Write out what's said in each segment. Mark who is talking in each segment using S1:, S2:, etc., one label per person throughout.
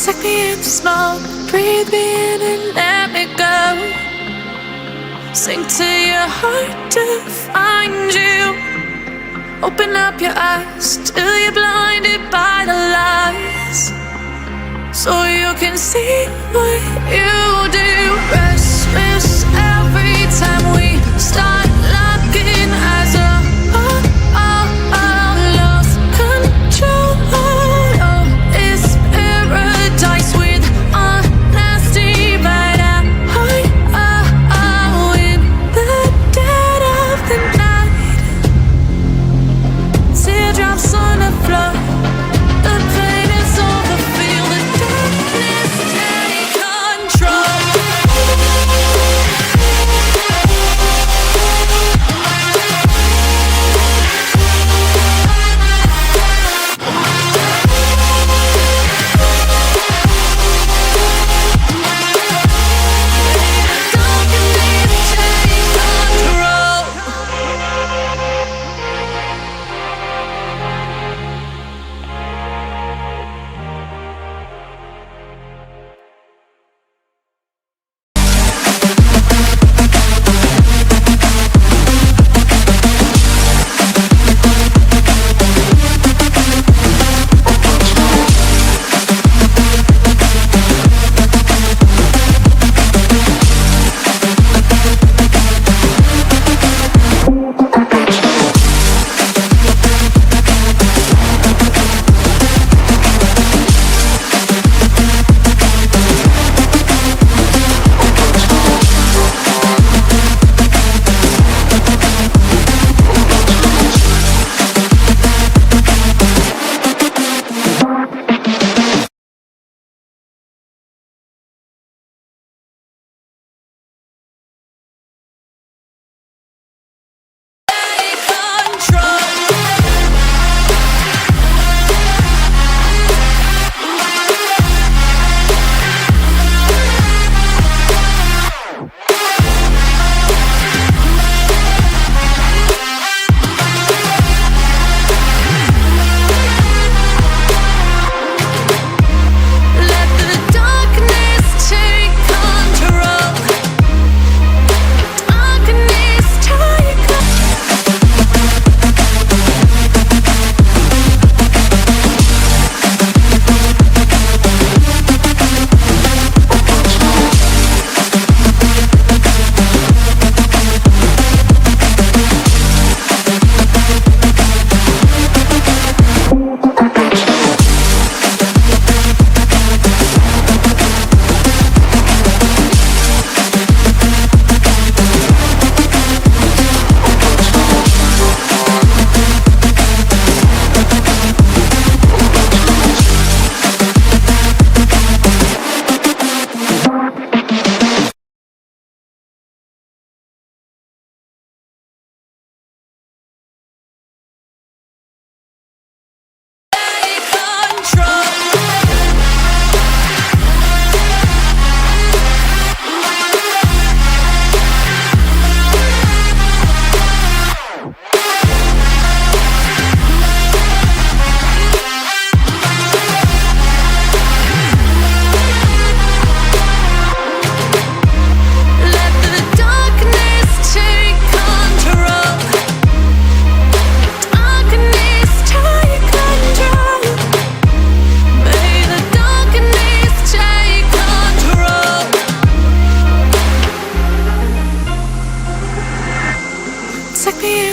S1: Suck me in the smoke, breathe me in and let me go. Sink to your heart to find you. Open up your eyes till you're blinded by the lies, so you can see what you do. Restless every time we start locking eyes. Lost control. Oh, it's paradise with honesty, but in the dead of the night. Teardrops on the floor. The pain is over. Feel the darkness take control.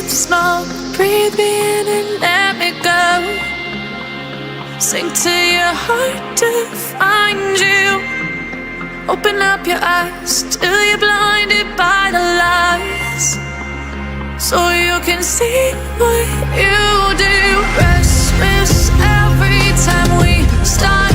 S1: Smoke, breathe me in and let me go. Sink to your heart to find you. Open up your eyes till you're blinded by the lies, so you can see what you do. Restless every time we start